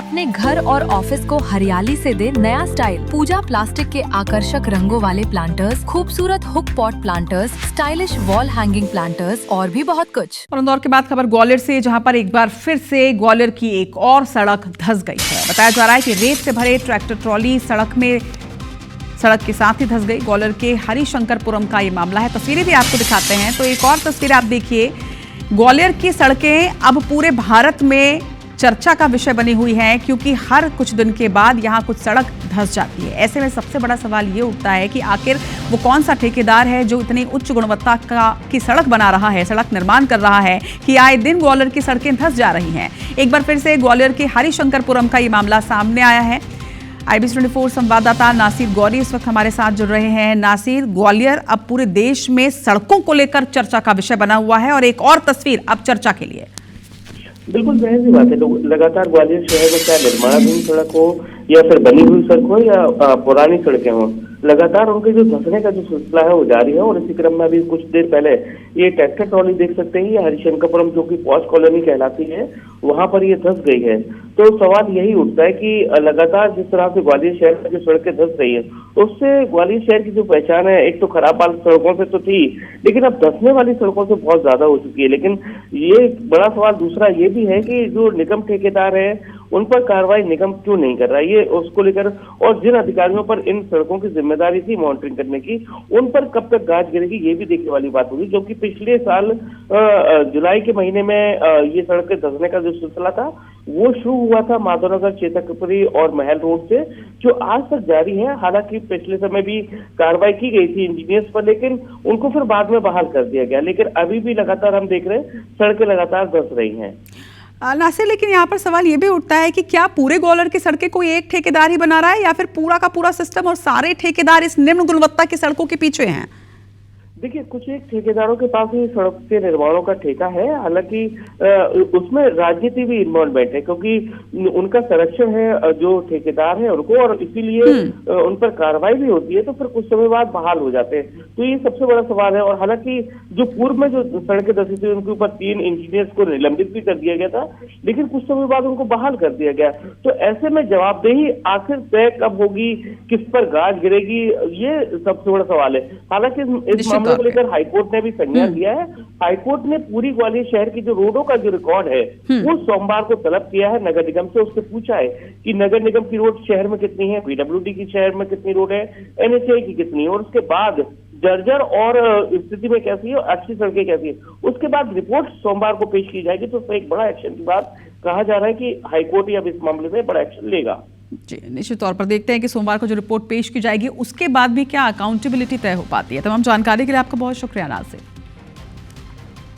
अपने घर और ऑफिस को हरियाली से दे नया स्टाइल। पूजा प्लास्टिक के आकर्षक रंगों वाले प्लांटर्स, खूबसूरत hook pot planters, stylish wall hanging planters और भी बहुत कुछ। और इंदौर के बाद खबर ग्वालियर से, जहां पर एक बार फिर से ग्वालियर की एक और सड़क धंस गई है। बताया जा रहा है कि रेत से भरे ट्रैक्टर ट्रॉली सड़क के साथ ही धंस गई। ग्वालियर के हरिशंकरपुरम का ये मामला है। तस्वीरें भी आपको दिखाते हैं। तो एक और तस्वीर आप देखिए। ग्वालियर की सड़कें अब पूरे भारत में चर्चा का विषय बनी हुई है, क्योंकि हर कुछ दिन के बाद यहाँ कुछ सड़क धंस जाती है। ऐसे में सबसे बड़ा सवाल ये उठता है कि आखिर वो कौन सा ठेकेदार है जो इतनी उच्च गुणवत्ता की सड़क बना रहा है, सड़क निर्माण कर रहा है कि आए दिन ग्वालियर की सड़कें धंस जा रही हैं। एक बार फिर से ग्वालियर के हरिशंकरपुरम का ये मामला सामने आया है। IBC 24 संवाददाता नासिर गौरी इस वक्त हमारे साथ जुड़ रहे हैं। नासिर, ग्वालियर अब पूरे देश में सड़कों को लेकर चर्चा का विषय बना हुआ है और एक और तस्वीर अब चर्चा के लिए। बिल्कुल जाहिर सी बात है। लोग लगातार ग्वालियर शहर में चाहे निर्माणाधीन सड़क हो या फिर बनी हुई सड़क हो या पुरानी सड़कें हो, लगातार उनके जो धंसने का जो सिलसिला है वो जारी है। और इसी क्रम में अभी कुछ देर पहले ये ट्रैक्टर ट्रॉली देख सकते हैं, ये हरिशंकरपुरम जो कि पॉश कॉलोनी कहलाती है, वहां पर ये धंस गई है। तो सवाल यही उठता है कि लगातार जिस तरह से ग्वालियर शहर में जो सड़कें धंस रही है, उससे ग्वालियर शहर की जो पहचान है, एक तो खराब हाल सड़कों से तो थी, लेकिन अब धंसने वाली सड़कों से बहुत ज्यादा हो चुकी है। लेकिन ये बड़ा सवाल दूसरा ये भी है कि जो निगम ठेकेदार है उन पर कार्रवाई निगम क्यों नहीं कर रहा है, ये उसको लेकर, और जिन अधिकारियों पर इन सड़कों की जिम्मेदारी थी मॉनिटरिंग करने की, उन पर कब तक गाज गिरेगी, ये भी देखने वाली बात होगी। जो कि पिछले साल जुलाई के महीने में ये सड़कें धंसने का जो सिलसिला था वो शुरू हुआ था माधवनगर, चेतकपुरी और महल रोड से, जो आज तक जारी है। हालांकि पिछले समय भी कार्रवाई की गई थी इंजीनियर्स पर, लेकिन उनको फिर बाद में बहाल कर दिया गया। लेकिन अभी भी लगातार हम देख रहे हैं सड़कें लगातार धंस रही हैं। नासिर, लेकिन यहाँ पर सवाल ये भी उठता है कि क्या पूरे ग्वालियर की सड़कें कोई एक ठेकेदार ही बना रहा है या फिर पूरा का पूरा सिस्टम और सारे ठेकेदार इस निम्न गुणवत्ता की सड़कों के पीछे हैं? देखिए, कुछ एक ठेकेदारों के पास ही सड़क के निर्माणों का ठेका है। हालांकि उसमें राजनीति भी इन्वॉल्वमेंट है, क्योंकि उनका संरक्षण है जो ठेकेदार है उनको, और इसीलिए उन पर कार्रवाई भी होती है, तो फिर कुछ समय बाद बहाल हो जाते हैं। तो ये सबसे बड़ा सवाल है। और हालांकि जो पूर्व में जो सड़कें धंसी थी उनके ऊपर 3 इंजीनियर्स को निलंबित भी कर दिया गया था, लेकिन कुछ समय बाद उनको बहाल कर दिया गया। तो ऐसे में जवाबदेही आखिर तय कब होगी, किस पर गाज गिरेगी, ये सबसे बड़ा सवाल है। हालांकि इस मामले को लेकर हाईकोर्ट ने भी संज्ञान लिया है। हाईकोर्ट ने पूरी ग्वालियर शहर की जो रोडों का जो रिकॉर्ड है वो सोमवार को तलब किया है नगर निगम से। उससे पूछा है कि नगर निगम की रोड शहर में कितनी है, PWD की शहर में कितनी रोड है, NHAI की कितनी है, और उसके बाद जर्जर और स्थिति में कैसी है, अच्छी सड़कें कैसी है, उसके बाद रिपोर्ट सोमवार को पेश की जाएगी। तो एक बड़ा एक्शन की बात कहा जा रहा है कि हाईकोर्ट ही अब इस मामले में बड़ा एक्शन लेगा। जी, निश्चित तौर पर देखते हैं कि सोमवार को जो रिपोर्ट पेश की जाएगी उसके बाद भी क्या अकाउंटेबिलिटी तय हो पाती है। तमाम जानकारी के लिए आपका बहुत शुक्रिया नासिर।